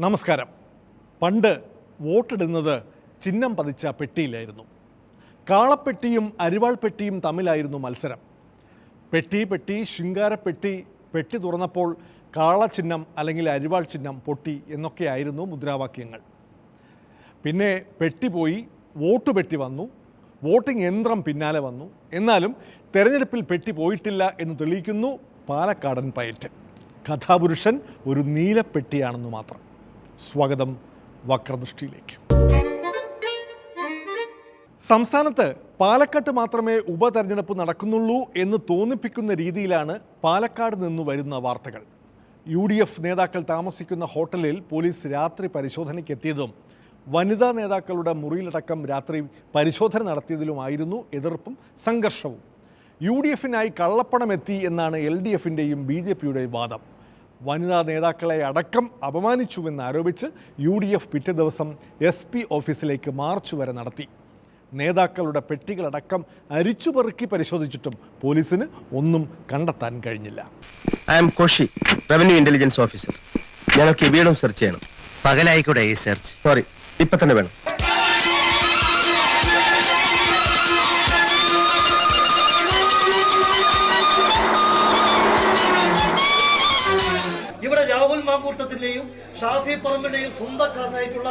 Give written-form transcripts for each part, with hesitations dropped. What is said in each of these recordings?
നമസ്കാരം. പണ്ട് വോട്ടിടുന്നത് ചിഹ്നം പതിച്ച പെട്ടിയിലായിരുന്നു. കാളപ്പെട്ടിയും അരിവാൾ പെട്ടിയും തമ്മിലായിരുന്നു മത്സരം. പെട്ടി ശൃംഗാരപ്പെട്ടി, പെട്ടി തുറന്നപ്പോൾ കാളച്ചിഹ്നം അല്ലെങ്കിൽ അരിവാൾ ചിഹ്നം പൊട്ടി എന്നൊക്കെയായിരുന്നു മുദ്രാവാക്യങ്ങൾ. പിന്നെ പെട്ടി പോയി, വോട്ട് പെട്ടി വന്നു, വോട്ടിംഗ് യന്ത്രം പിന്നാലെ വന്നു. എന്നാലും തെരഞ്ഞെടുപ്പിൽ പെട്ടി പോയിട്ടില്ല എന്ന് തെളിയിക്കുന്നു പാലക്കാടൻ പയറ്റ്. കഥാപുരുഷൻ ഒരു നീലപ്പെട്ടിയാണെന്ന് മാത്രം. സ്വാഗതം വക്രദൃഷ്ടിയിലേക്ക്. സംസ്ഥാനത്ത് പാലക്കാട്ട് മാത്രമേ ഉപതെരഞ്ഞെടുപ്പ് നടക്കുന്നുള്ളൂ എന്ന് തോന്നിപ്പിക്കുന്ന രീതിയിലാണ് പാലക്കാട് നിന്ന് വരുന്ന വാർത്തകൾ. UDF നേതാക്കൾ താമസിക്കുന്ന ഹോട്ടലിൽ പോലീസ് രാത്രി പരിശോധനയ്ക്കെത്തിയതും വനിതാ നേതാക്കളുടെ മുറിയിലടക്കം രാത്രി പരിശോധന നടത്തിയതിലുമായിരുന്നു എതിർപ്പും സംഘർഷവും. UDFനായി കള്ളപ്പണം എത്തി എന്നാണ് LDFൻ്റെയും BJPയുടെയും വാദം. വനിതാ നേതാക്കളെ അടക്കം അപമാനിച്ചുവെന്ന് ആരോപിച്ച് UDF പിറ്റേ ദിവസം SP ഓഫീസിലേക്ക് മാർച്ച് വരെ നടത്തി. നേതാക്കളുടെ പെട്ടികളടക്കം അരിച്ചുപെറുക്കി പരിശോധിച്ചിട്ടും പോലീസിന് ഒന്നും കണ്ടെത്താൻ കഴിഞ്ഞില്ല. I am Koshy, revenue intelligence officer. ഞങ്ങൾക്ക് വീടും സെർച്ച് ചെയ്യണം. പകലായിക്കൂടെ ഈ സെർച്ച്? സോറി, ഇപ്പൊ തന്നെ വേണം. ഇവിടെ രാഹുൽ മാങ്കൂട്ടത്തിന്റെയും ഷാഫി പറമ്പിന്റെയും സ്വന്തക്കാരനായിട്ടുള്ള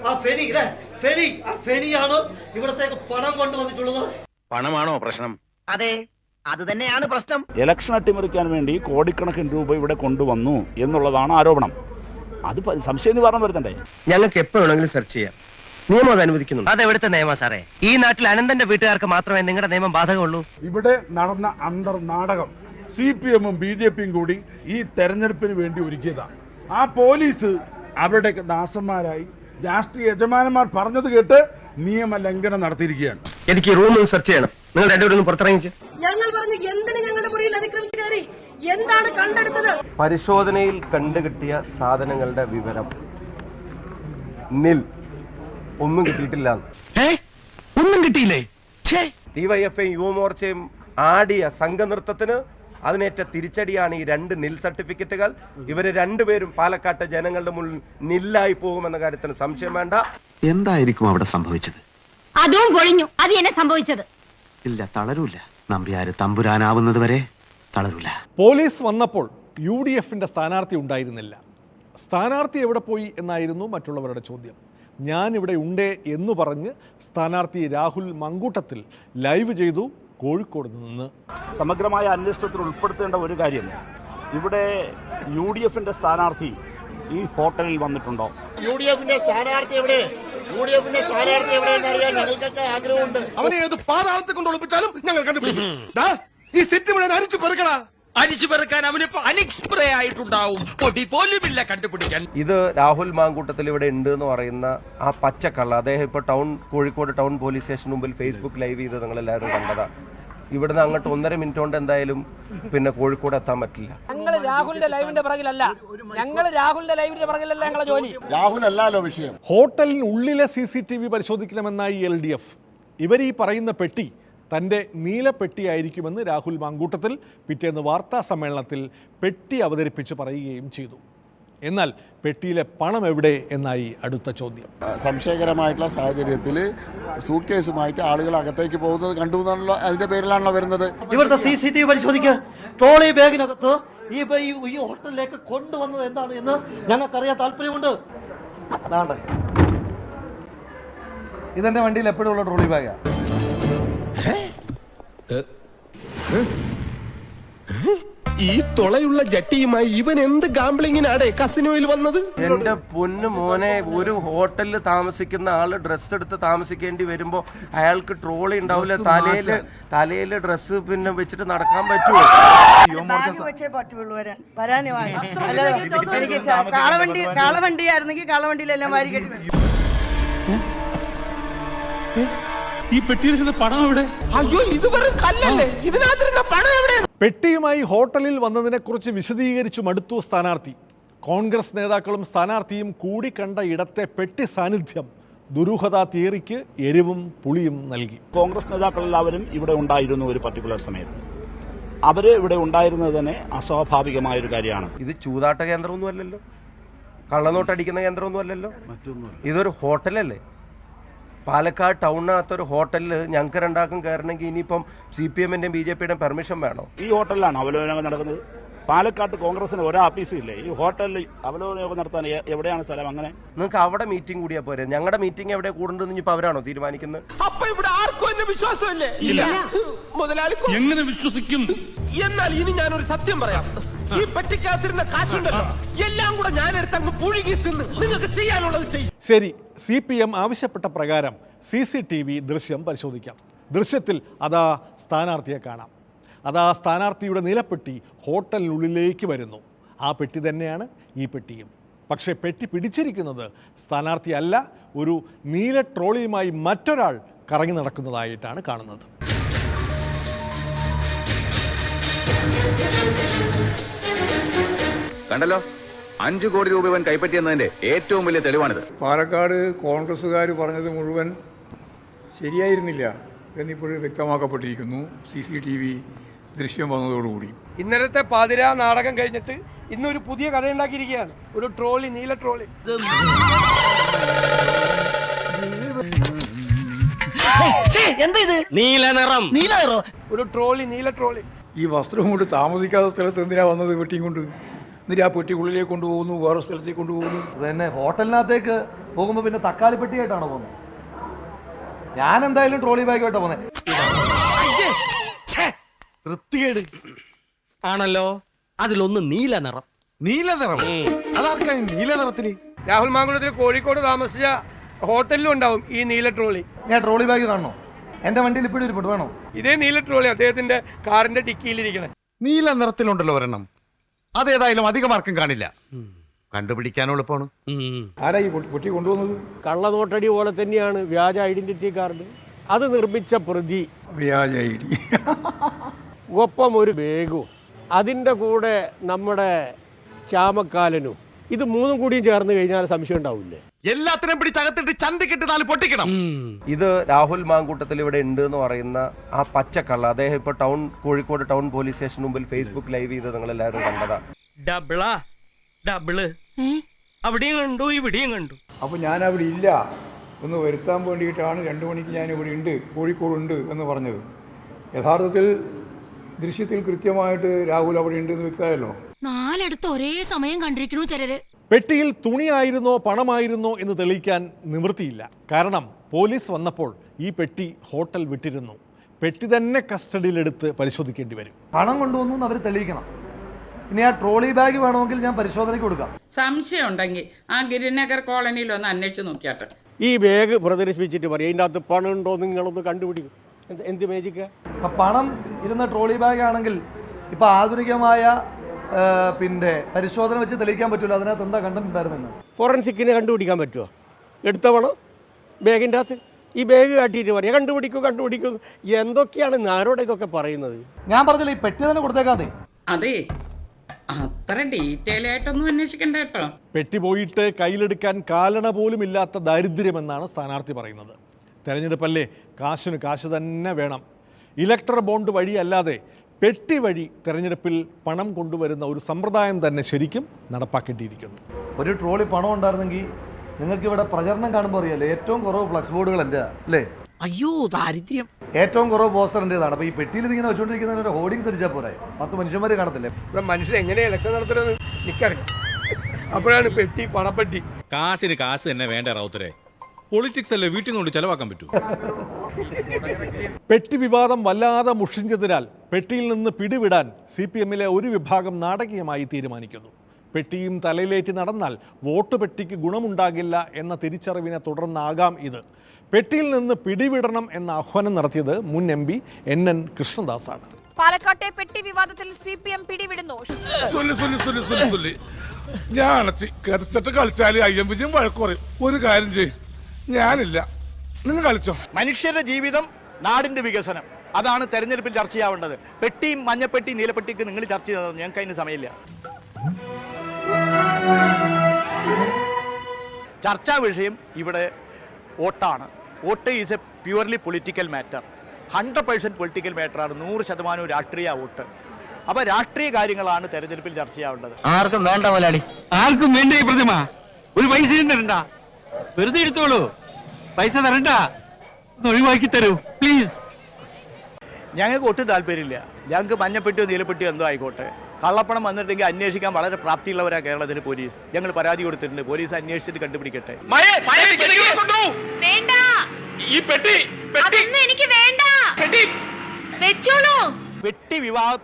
ആ ഫെനിയാണ് ഇവിടത്തേക്ക് പണം കൊണ്ടുവന്നിട്ടുള്ളത്. പണമാണോ പ്രശ്നം? അതെ, അത് തന്നെയാണ് പ്രശ്നം. ഇലക്ഷൻ അട്ടിമറിക്കാൻ വേണ്ടി കോടിക്കണക്കിന് രൂപ ഇവിടെ കൊണ്ടുവന്നു എന്നുള്ളതാണ് ആരോപണം. അത് സംശയ നിവാരണം വരുത്തണ്ടേ? ഞങ്ങൾക്ക് എപ്പോ വേണമെങ്കിലും സെർച്ച് ചെയ്യാം. നിയമം അത് അനുവദിക്കുന്നുണ്ട്. അത് എവിടുത്തെ നിയമം സാറേ? ഈ നാട്ടിൽ അനന്തന്റെ വീട്ടുകാർക്ക് മാത്രമേ നിങ്ങളുടെ നിയമം ബാധകമുള്ളൂ. ഇവിടെ നടന്ന അന്തർനാടകം CPMഉം BJPയും കൂടി ഈ തെരഞ്ഞെടുപ്പിന് വേണ്ടി ഒരുക്കിയതാണ്. ആ പോലീസ് അവരുടെ ദാസന്മാരായി രാഷ്ട്രീയ യജമാനന്മാർ പറഞ്ഞത് കേട്ട് നിയമലംഘനം നടത്തിയിരിക്കുകയാണ്. എനിക്ക് റൂം സെർച്ച് ചെയ്യണം. നിങ്ങൾ രണ്ടുപേരും പുറത്തിറങ്ങിക്ക്. ഞങ്ങൾ പറഞ്ഞു എന്തിന് ഞങ്ങളുടെ മുറിയിൽ അതിക്രമിച്ചു കയറി? എന്താണ് കണ്ടെടുത്തത്? പരിശോധനയിൽ കണ്ടുകിട്ടിയ സാധനങ്ങളുടെ വിവരം ഒന്നും കിട്ടിയിട്ടില്ല. ഒന്നും കിട്ടിയില്ലേ? DYFയും യുവമോർച്ചയും ആടിയ സംഘനൃത്തത്തിന് അതിനേറ്റ തിരിച്ചടിയാണ് ഈ 2 നിൽ സർട്ടിഫിക്കറ്റുകൾ. ഇവര് രണ്ടുപേരും പാലക്കാട്ടെ ജനങ്ങളുടെ മുന്നിൽ നില്ലായി പോകുമെന്ന കാര്യത്തിന് സംശയം വേണ്ട. എന്തായിരിക്കും അവിടെ സംഭവിച്ചത്? അതും പൊളിഞ്ഞു. അത് എന്നെ സംഭവിച്ചത് ഇല്ല, തളരൂല. നമ്പ്യാര് തമ്പുരാനാവുന്നത് വരെ തളരൂല. പോലീസ് വന്നപ്പോൾ UDFൻ്റെ സ്ഥാനാർത്ഥി ഉണ്ടായിരുന്നില്ല. സ്ഥാനാർത്ഥി എവിടെ പോയി എന്നായിരുന്നു മറ്റുള്ളവരുടെ ചോദ്യം. ഞാനിവിടെ ഉണ്ടേ എന്ന് പറഞ്ഞ് സ്ഥാനാർത്ഥി രാഹുൽ മങ്കൂട്ടത്തിൽ ലൈവ് ചെയ്തു കോഴിക്കോട് നിന്ന്. സമഗ്രമായ അന്വേഷണത്തിൽ ഉൾപ്പെടുത്തേണ്ട ഒരു കാര്യം, ഇവിടെ UDFന്റെ സ്ഥാനാർത്ഥി ഈ ഹോട്ടലിൽ വന്നിട്ടുണ്ടോ? UDFന്റെ സ്ഥാനാർത്ഥി എവിടെ എന്നറിയാൻ ഞങ്ങൾക്കൊക്കെ ആഗ്രഹമുണ്ട്. അവനെ ഏത് പാതാളത്തെ കൊണ്ട് ഒളിപ്പിച്ചാലും ഞങ്ങൾ കണ്ടുപിടിക്കും. ഈ സെറ്റ് മുഴുവൻ അരിച്ചു പെറുക്കാൻ അവനിപ്പോ അനിക്സ്പ്രേ ആയിട്ടുണ്ടാവും. പൊടി പോലുമില്ല കണ്ടുപിടിക്കാൻ. ഇത് രാഹുൽ മാങ്കൂട്ടത്തിൽ ഇവിടെ ഉണ്ട് എന്ന് പറയുന്ന ആ പച്ചക്കള്ള അദ്ദേഹം ഇപ്പൊ കോഴിക്കോട് ടൗൺ പോലീസ് സ്റ്റേഷന് മുമ്പിൽ ഫേസ്ബുക്ക് ലൈവ് ചെയ്ത് നിങ്ങൾ എല്ലാവരും കണ്ടതാണ്. ഇവിടുന്ന് അങ്ങോട്ട് 1.5 മിനിറ്റ് കൊണ്ട് എന്തായാലും പിന്നെ കോഴിക്കോട് എത്താൻ പറ്റില്ല. ഞങ്ങൾ രാഹുലിന്റെ ലൈവിന്റെ പിറകിലല്ല ഞങ്ങളെ ജോലി. രാഹുലല്ലോ വിഷയം. ഹോട്ടലിനുള്ളിലെ CCTV പരിശോധിക്കണമെന്നായി LDF. ഇവർ ഈ പറയുന്ന പെട്ടി തൻ്റെ നീലപ്പെട്ടിയായിരിക്കുമെന്ന് രാഹുൽ മാങ്കൂട്ടത്തിൽ പിറ്റേന്ന് വാർത്താ സമ്മേളനത്തിൽ പെട്ടി അവതരിപ്പിച്ച് പറയുകയും ചെയ്തു. എന്നാൽ പെട്ടിയിലെ പണം എവിടെ എന്നായി അടുത്ത ചോദ്യം. സംശയകരമായിട്ടുള്ള സാഹചര്യത്തിൽ സൂട്ട് കേസുമായിട്ട് ആളുകൾ അകത്തേക്ക് പോകുന്നത് കണ്ടു എന്നുള്ള അതിന്റെ പേരിലാണല്ലോ വരുന്നത്. ഇവിടുത്തെ CCTV പരിശോധിക്കുക. ട്രോളി ബാഗിനകത്ത് ഈ ഹോട്ടലിലേക്ക് കൊണ്ടുവന്നത് എന്താണ് എന്ന് ഞങ്ങൾക്കറിയാൻ താല്പര്യമുണ്ട്. ഇതെന്റെ വണ്ടിയിൽ എപ്പോഴും ഉള്ള ട്രോളി ബാഗാ. ഈ തൊളയുള്ള ജട്ടിയുമായി ഇവൻ എന്ത് ഗാംബ്ലിങ്ങിനാടെ കസിനോയിൽ വന്നത്? എന്റെ പൊന്നു മോനെ, ഒരു ഹോട്ടലിൽ താമസിക്കുന്ന ആള് ഡ്രസ്സ് എടുത്ത് താമസിക്കേണ്ടി വരുമ്പോ അയാൾക്ക് ട്രോളി ഉണ്ടാവില്ല. തലയില് ഡ്രസ്സ് പിന്നെ വെച്ചിട്ട് നടക്കാൻ പറ്റുമോ? കാളവണ്ടിയിലെല്ലാം വാരി കെട്ടി. ഈ പെട്ടിയിലിരുന്ന പണം എവിടെ? അയ്യോ, ഇത് വെറും കല്ലല്ലേ, ഇതിനകത്തിരുന്ന പണം എവിടെ? പെട്ടിയുമായി ഹോട്ടലിൽ വന്നതിനെക്കുറിച്ച് വിശദീകരിച്ചു മടുത്തു സ്ഥാനാർത്ഥി. കോൺഗ്രസ് നേതാക്കളും സ്ഥാനാർത്ഥിയും കൂടിക്കണ്ട ഇടത്തെ പെട്ടി സാന്നിധ്യം ദുരൂഹതാ തിയറിക്ക് എരിവും പുളിയും നൽകി. കോൺഗ്രസ് നേതാക്കൾ എല്ലാവരും ഇവിടെ ഉണ്ടായിരുന്നു ഒരു പർട്ടിക്കുലർ സമയത്ത്. അവര് ഇവിടെ ഉണ്ടായിരുന്നത് തന്നെ അസ്വാഭാവികമായൊരു കാര്യമാണ്. ഇത് ചൂതാട്ട കേന്ദ്രമൊന്നും അല്ലല്ലോ. കള്ളനോട്ടടിക്കുന്ന കേന്ദ്രമൊന്നും അല്ലല്ലോ, ഇതൊരു ഹോട്ടലല്ലേ. പാലക്കാട് ടൗണിനകത്തൊരു ഹോട്ടലിൽ ഞങ്ങൾക്ക് രണ്ടാൾക്കും കയറണമെങ്കിൽ ഇനിയിപ്പം CPM-ന്റെയും BJP-യുടെയും പെർമിഷൻ വേണോ? ഈ ഹോട്ടലിലാണ് അവലോകനം നടക്കുന്നത്. പാലക്കാട്ട് കോൺഗ്രസിന് ഒരാഫീസും ഇല്ലേ? ഈ ഹോട്ടലിൽ അവലോകനം നടത്താൻ എവിടെയാണ് സ്ഥലം? അങ്ങനെ നിങ്ങൾക്ക് അവിടെ മീറ്റിംഗ് കൂടിയാ പോരെ. ഞങ്ങളുടെ മീറ്റിംഗ് എവിടെ കൂടുണ്ടെന്ന് ഇനിയിപ്പോൾ അവരാണോ തീരുമാനിക്കുന്നത്? അപ്പൊ ഇവിടെ ആർക്കും എന്നെ വിശ്വാസമില്ലേ? ഇല്ല. മുതലാളി എങ്ങനെ വിശ്വസിക്കും? എന്നാൽ ഇനി ഞാനൊരു സത്യം പറയാം. ഈ പെട്ടിക്കകത്തിരുന്ന കാശുണ്ടല്ലോ, എല്ലാം കൂടെ ഞാനെടുത്ത് അങ്ങ് പുഴുകി തിന്ന് നിങ്ങൾക്ക് ചെയ്യാനുള്ളത് ചെയ്യും. ശരി, CPM ആവശ്യപ്പെട്ട പ്രകാരം CCTV ദൃശ്യം പരിശോധിക്കാം. ദൃശ്യത്തിൽ അതാ സ്ഥാനാർത്ഥിയെ കാണാം. അതാ സ്ഥാനാർത്ഥിയുടെ നീലപ്പെട്ടി ഹോട്ടലിനുള്ളിലേക്ക് വരുന്നു. ആ പെട്ടി തന്നെയാണ് ഈ പെട്ടിയും. പക്ഷേ പെട്ടി പിടിച്ചിരിക്കുന്നത് സ്ഥാനാർത്ഥിയല്ല, ഒരു നീല ട്രോളിയുമായി മറ്റൊരാൾ കറങ്ങി നടക്കുന്നതായിട്ടാണ് കാണുന്നത്. കണ്ടല്ലോ, 5 കോടി രൂപ ഇവൻ കൈപ്പറ്റിയെന്നതിന്റെ ഏറ്റവും വലിയ തെളിവാണിത്. പാലക്കാട് കോൺഗ്രസ്സുകാർ പറഞ്ഞത് മുഴുവൻ ശരിയായിരുന്നില്ല എന്നിപ്പോഴും വ്യക്തമാക്കപ്പെട്ടിരിക്കുന്നു CCTV ദൃശ്യം വന്നതോടുകൂടി. ഇന്നലത്തെ പാതിരാ നാടകം കഴിഞ്ഞിട്ട് ഇന്നൊരു പുതിയ കഥ ഉണ്ടാക്കിയിരിക്കുകയാണ്. ഒരു ട്രോളി, നീല ട്രോളി. നീല നിറം, ഒരു ട്രോളി, നീല ട്രോളി. ഈ വസ്ത്രം കൊണ്ട് താമസിക്കാത്ത സ്ഥലത്ത് എന്തിനാ വന്നത്? പെട്ടിയും കൊണ്ട് എന്നിട്ട് ആ പെട്ടി ഉള്ളിലേക്ക് കൊണ്ടുപോകുന്നു, വേറെ സ്ഥലത്തേക്ക് കൊണ്ടുപോകുന്നു. പിന്നെ ഹോട്ടലിനകത്തേക്ക് പോകുമ്പോൾ പിന്നെ തക്കാളി പെട്ടിയായിട്ടാണോ പോകുന്നത്? ഞാൻ എന്തായാലും ട്രോളി ബാഗുമായിട്ടാണ് പോകുന്നത്. വൃത്തികേട് ആണല്ലോ. അതിലൊന്ന് നീല നിറം. നീല നിറം അതാർക്കായി നീല നിറത്തിന്? രാഹുൽ മാങ്കുളത്തിൽ കോഴിക്കോട് താമസിച്ച ഹോട്ടലിലും ഉണ്ടാവും ഈ നീല ട്രോളി. ഞാൻ ട്രോളി ബാഗ് കാണണോ? എൻ്റെ വണ്ടിയിൽ ഇപ്പോഴും ഇരിപ്പുണ്ട്, വേണോ? ഇതേ നീല ട്രോളി അദ്ദേഹത്തിന്റെ കാറിന്റെ ഡിക്കിയിലിരിക്കണേ. നീല നിറത്തിലുണ്ടല്ലോ ഒരെണ്ണം, അതേതായാലും അധികമാർക്കും കാണില്ല, കണ്ടുപിടിക്കാൻ എളുപ്പമാണ്. ആരാ ഈ പെട്ടി കൊണ്ടുവന്നത്? കള്ളനോട്ടടി പോലെ തന്നെയാണ് വ്യാജ ഐഡന്റിറ്റി കാർഡ്. അത് നിർമ്മിച്ച പ്രതി വ്യാജ ID. ഒപ്പം ഒരു ബാഗും അതിൻ്റെ കൂടെ നമ്മുടെ ചാമക്കാലനും. ഇത് മൂന്നും കൂടിയും ചേർന്ന് കഴിഞ്ഞാൽ സംശയം ഉണ്ടാവില്ലേ? എല്ലാത്തിനും പിടിച്ചകത്തിട്ട് ചന്തിക്കിട്ട് 4 പൊട്ടിക്കണം. ഇത് രാഹുൽ മാങ്കൂട്ടത്തിൽ ഇവിടെ ഉണ്ട് എന്ന് പറയുന്ന ആ പച്ചക്കള്ള അദ്ദേഹം ഇപ്പോൾ കോഴിക്കോട് ടൗൺ പോലീസ് സ്റ്റേഷന് മുമ്പിൽ ഫേസ്ബുക്ക് ലൈവ് ചെയ്ത് നിങ്ങൾ എല്ലാവരും കണ്ടതാ. ഡബിള് അവിടെയും കണ്ടു, ഇവിടെയും കണ്ടു. അപ്പോൾ ഞാൻ അവിടെ ഇല്ല എന്ന് വരുത്താൻ വേണ്ടിയിട്ടാണ് 2 മണിക്ക് ഞാൻ ഇവിടെ ഉണ്ട്, കോഴിക്കോടുണ്ട് എന്ന് പറഞ്ഞത്. യഥാർത്ഥത്തിൽ ദൃശ്യത്തിൽ കൃത്യമായിട്ട് രാഹുൽ അവിടെ ഉണ്ട് എന്ന് വ്യക്തമായല്ലോ. 4 ഒരേ സമയം കണ്ടിരിക്കണു ചിലര്. പെട്ടിയിൽ തുണിയായിരുന്നോ പണമായിരുന്നോ എന്ന് തെളിയിക്കാൻ നിവൃത്തിയില്ല. കാരണം പോലീസ് വന്നപ്പോൾ ഈ പെട്ടി ഹോട്ടൽ വിട്ടിരുന്നു. പെട്ടി തന്നെ കസ്റ്റഡിയിലെടുത്ത് പരിശോധിക്കേണ്ടി വരും. പണം കൊണ്ടുവന്നു എന്ന് അവർ തെളിയിക്കണം. ഇനി ആ ട്രോളി ബാഗ് വേണമെങ്കിൽ ഞാൻ പരിശോധനയ്ക്ക് കൊടുക്കാം. സംശയം ഉണ്ടെങ്കിൽ ആ ഗിരിനഗർ കോളനിയിൽ ഒന്ന് അന്വേഷിച്ച് നോക്കിയാട്ടെ. ഈ ബാഗ് പ്രദർശിപ്പിച്ചിട്ട് പറയും ഇതിൻ്റെ അകത്ത് പണം ഉണ്ടോ നിങ്ങളൊന്ന് കണ്ടുപിടിക്കും. എന്ത് മേജിക്ക? അപ്പം പണം ഇരുന്ന ട്രോളി ബാഗ് ആണെങ്കിൽ ഇപ്പം ആധുനികമായ പിന്നെ പരിശോധന വെച്ച് തെളിയിക്കാൻ പറ്റില്ല അതിനകത്ത് എന്താ കണ്ടന്റ് ഉണ്ടായിരുന്നെന്ന്. ഫോറൻസിക്കിനെ കണ്ടുപിടിക്കാൻ പറ്റുമോ? എടുത്ത പണം ബാഗിൻ്റെ അകത്ത് ഈ ബാഗ് കാട്ടിയിട്ട് പറയാം കണ്ടുപിടിക്കൂ. എന്തൊക്കെയാണ് ആരോടെ ഇതൊക്കെ പറയുന്നത്? ഞാൻ പറഞ്ഞില്ല, ഈ പെട്ടി തന്നെ കൊടുത്തേക്കാതെ. അതെ, അത്ര ഡീറ്റെയിൽ ആയിട്ടൊന്നും അന്വേഷിക്കണ്ട കേട്ടോ. പെട്ടി പോയിട്ട് കയ്യിലെടുക്കാൻ കാലണ പോലും ഇല്ലാത്ത ദാരിദ്ര്യമെന്നാണ് സ്ഥാനാർത്ഥി പറയുന്നത്. തെരഞ്ഞെടുപ്പല്ലേ, കാശിന് കാശ് തന്നെ വേണം. ഇലക്ട്രൽ ബോണ്ട് വഴിയല്ലാതെ പെട്ടി വഴി തെരഞ്ഞെടുപ്പിൽ പണം കൊണ്ടുവരുന്ന ഒരു സമ്പ്രദായം തന്നെ ശരിക്കും നടപ്പാക്കേണ്ടിയിരിക്കുന്നു. ഒരു ട്രോളി പണം ഉണ്ടായിരുന്നെങ്കിൽ നിങ്ങൾക്ക് ഇവിടെ പ്രചരണം കാണുമ്പോൾ അറിയാലോ, ഏറ്റവും കുറവ് ഫ്ലക്സ് ബോർഡുകൾ എൻ്റെ അല്ലേ? അയ്യോ ദാരിദ്ര്യം. ഏറ്റവും കുറവ് പോസ്റ്റർ എൻ്റെതാണ്. അപ്പോൾ ഈ പെട്ടിയിൽ ഇങ്ങനെ വെച്ചുകൊണ്ടിരിക്കുന്നതിൻ്റെ ഹോർഡിങ്സ് അടിച്ചാൽ പോരെ, 10 മനുഷ്യന്മാർ കാണത്തില്ലേ? ഇവിടെ മനുഷ്യൻ എങ്ങനെ ഇലക്ഷൻ നടത്തണമെന്ന് എനിക്കറിയാം. അപ്പോഴാണ് പെട്ടി പണപ്പെട്ടി. കാശിന് കാശ് തന്നെ വേണ്ട റൗത്തരെ. പൊളിറ്റിക്സ് അല്ലേ വീട്ടിൽ കൊണ്ട് ചെലവാക്കാൻ പറ്റൂ. പെട്ടി വിവാദം വല്ലാതെ മുഷിഞ്ഞതിനാൽ പെട്ടിയിൽ നിന്ന് പിടിവിടാൻ CPM-ലെ ഒരു വിഭാഗം നാടകീയമായി തീരുമാനിക്കുന്നു. പെട്ടിയും തലയിലേറ്റി നടന്നാൽ വോട്ട് പെട്ടിക്ക് ഗുണമുണ്ടാകില്ല എന്ന തിരിച്ചറിവിനെ തുടർന്നാകാം ഇത്. പെട്ടിയിൽ നിന്ന് പിടിവിടണം എന്ന ആഹ്വാനം നടത്തിയത് മുൻ MP NN കൃഷ്ണദാസാണ്. പാലക്കാട്ടെ പെട്ടി വിവാദത്തിൽ CPM പിടിവിടുന്നു. ഞാൻ കളിച്ചാല് അയ്യമ്പുജം വഴക്കുറയും. ഒരു കാര്യം ചെയ്യും, ഞാനില്ല, നിങ്ങൾ കളിച്ചോ. മനുഷ്യരുടെ ജീവിതം, നാടിന്റെ വികസനം, അതാണ് തെരഞ്ഞെടുപ്പിൽ ചർച്ച ചെയ്യാവേണ്ടത്. പെട്ടിയും മഞ്ഞപ്പെട്ടി നീലപ്പെട്ടിക്ക് നിങ്ങൾ ചർച്ച ചെയ്തത് ഞങ്ങൾക്ക് അതിന് സമയമില്ല. ചർച്ചാ വിഷയം ഇവിടെ വോട്ടാണ്. Vote is a purely political matter. 100% political മാറ്ററാണ്. 100% രാഷ്ട്രീയ വോട്ട്. അപ്പോൾ രാഷ്ട്രീയ കാര്യങ്ങളാണ് തെരഞ്ഞെടുപ്പിൽ ചർച്ച ചെയ്യാവേണ്ടത്. ആർക്കും വേണ്ട മുതലാളി, ആർക്കും വേണ്ട ഈ പ്രതിമ. ഒരു പൈസ തരണ്ട, വെറുതെ എടുത്തോളൂ. പൈസ തരണ്ട, ഒഴിവാക്കി തരൂ പ്ലീസ്. ഞങ്ങൾക്ക് ഒട്ടും താല്പര്യമില്ല. ഞങ്ങൾക്ക് മഞ്ഞപ്പെട്ടിയോ നീലപ്പെട്ടിയോ എന്തോ ആയിക്കോട്ടെ, കള്ളപ്പണം വന്നിട്ടുണ്ടെങ്കിൽ അന്വേഷിക്കാൻ വളരെ പ്രാപ്തിയുള്ളവരാണ് കേരളത്തിലെ പോലീസ്. ഞങ്ങൾ പരാതി കൊടുത്തിട്ടുണ്ട്, പോലീസ് അന്വേഷിച്ചിട്ട് കണ്ടുപിടിക്കട്ടെ.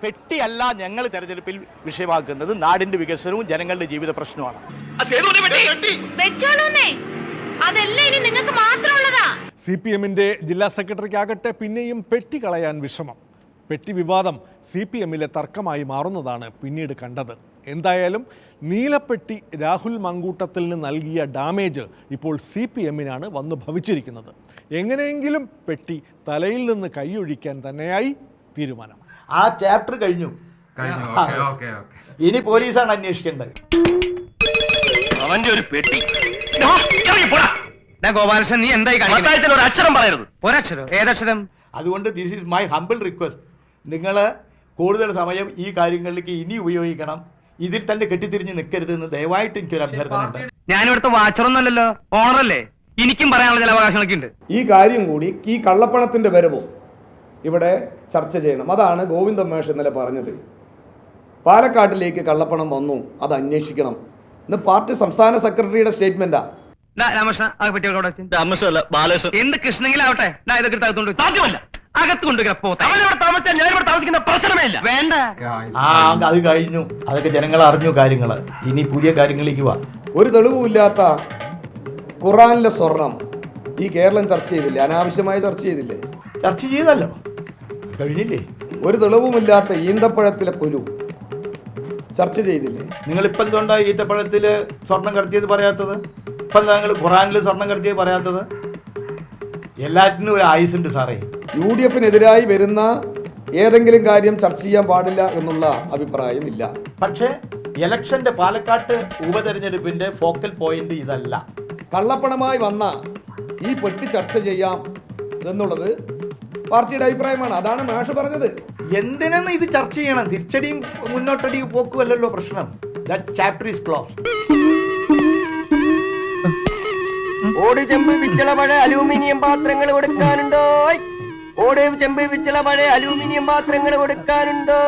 പെട്ടിയല്ല ഞങ്ങൾ തെരഞ്ഞെടുപ്പിൽ വിഷയമാക്കുന്നത്, നാടിന്റെ വികസനവും ജനങ്ങളുടെ ജീവിത പ്രശ്നമാണ്. CPM-ന്റെ ജില്ലാ സെക്രട്ടറിക്കാകട്ടെ പിന്നെയും പെട്ടി കളയാൻ വിഷമം. പെട്ടി വിവാദം CPM-ലെ തർക്കമായി മാറുന്നതാണ് പിന്നീട് കണ്ടത്. എന്തായാലും നീലപ്പെട്ടി രാഹുൽ മങ്കൂട്ടത്തിന് നൽകിയ ഡാമേജ് ഇപ്പോൾ CPM-നാണ് വന്നു ഭവിച്ചിരിക്കുന്നത്. എങ്ങനെയെങ്കിലും പെട്ടി തലയിൽ നിന്ന് കൈയൊഴിക്കാൻ തന്നെയായി തീരുമാനം. ആ ചാപ്റ്റർ കഴിഞ്ഞു. ഇനി പോലീസാണ് അന്വേഷിക്കേണ്ടത്. അവന്റെ ഒരു പെട്ടി. ഗോപാലകൃഷ്ണൻ, നീ എന്തായി കാണിക്കുന്നത്? ഒരു അക്ഷരം പറയരുത്. ഒരക്ഷരം? ഏതക്ഷരം? അതുകൊണ്ട് this is my humble request. നിങ്ങൾ കൂടുതൽ സമയം ഈ കാര്യങ്ങളിലേക്ക് ഇനി ഉപയോഗിക്കണം. ഇതിൽ തന്നെ കെട്ടിത്തിരിഞ്ഞ് നിൽക്കരുതെന്ന് ദയവായിട്ട് എനിക്കൊരു അഭ്യർത്ഥനയുണ്ട്. ഞാനിവിടുത്തെ വാച്ചറൊന്നല്ലല്ലോ, ഓണറല്ലേ. എനിക്കും പറയാനുള്ള ചില അവകാശങ്ങളൊക്കെ ഉണ്ട്. ഈ കാര്യം കൂടി, ഈ കള്ളപ്പണത്തിന്റെ വരവും ഇവിടെ ചർച്ച ചെയ്യണം. അതാണ് ഗോവിന്ദൻ മേഷ് ഇന്നലെ പറഞ്ഞത്. പാലക്കാട്ടിലേക്ക് കള്ളപ്പണം വന്നു, അത് അന്വേഷിക്കണം. ഇന്ന് പാർട്ടി സംസ്ഥാന സെക്രട്ടറിയുടെ സ്റ്റേറ്റ്മെന്റാ. എന്ത് കൃഷ്ണങ്കിലാവട്ടെ, ഇതൊക്കെ സാധ്യമല്ല. അകത്തുകൊണ്ട് താമസിക്കുന്ന പ്രശ്നമേ ഇല്ല. വേണ്ട, അത് കഴിഞ്ഞു. അതൊക്കെ ജനങ്ങൾ അറിഞ്ഞു കാര്യങ്ങൾ. ഇനി പുതിയ കാര്യങ്ങളിലേക്ക് വാ. ഒരു തെളിവുമില്ലാത്ത ഖുറാനിലെ സ്വർണം ഈ കേരളം ചർച്ച ചെയ്തില്ലേ? അനാവശ്യമായി ചർച്ച ചെയ്തില്ലേ? ചർച്ച ചെയ്തല്ലോ, കഴിഞ്ഞില്ലേ? ഒരു തെളിവുമില്ലാത്ത ഈന്തപ്പഴത്തിലെ കൊലു ചർച്ച ചെയ്തില്ലേ? നിങ്ങളിപ്പോൾ എന്തുകൊണ്ടാണ് ഈത്തപ്പഴത്തിൽ സ്വർണം കടത്തിയത് പറയാത്തത്? ഇപ്പം എന്താ നിങ്ങൾ ഖുറാനിൽ സ്വർണം കടത്തിയത് പറയാത്തത്? എല്ലാറ്റിനും ഒരു ആയുസുണ്ട് സാറേ. UDF-നെതിരായി വരുന്ന ഏതെങ്കിലും കാര്യം ചർച്ച ചെയ്യാൻ പാടില്ല എന്നുള്ള അഭിപ്രായം ഇല്ല. പക്ഷേ ഇലക്ഷന്റെ പാലക്കാട്ട് ഉപതെരഞ്ഞെടുപ്പിന്റെ ഫോക്കൽ പോയിന്റ് ഇതല്ല. കള്ളപ്പണമായി വന്ന ഈ പെട്ടി ചർച്ച ചെയ്യാം എന്നുള്ളത് പാർട്ടിയുടെ അഭിപ്രായമാണ്. അതാണ് മാഷ് പറഞ്ഞത്. എന്തിനാണ് ഇത് ചർച്ച ചെയ്യണം? തിരിച്ചടിയും മുന്നോട്ടടിയും പോക്കുമല്ലല്ലോ പ്രശ്നം. That chapter is closed. ഓട് ചെമ്പ് വിച്ചള പഴയ അലൂമിനിയം പാത്രങ്ങൾ കൊടുക്കാനുണ്ടോ? ഓട് ചെമ്പ് വിച്ചള പഴയ അലൂമിനിയം പാത്രങ്ങൾ കൊടുക്കാനുണ്ടോ?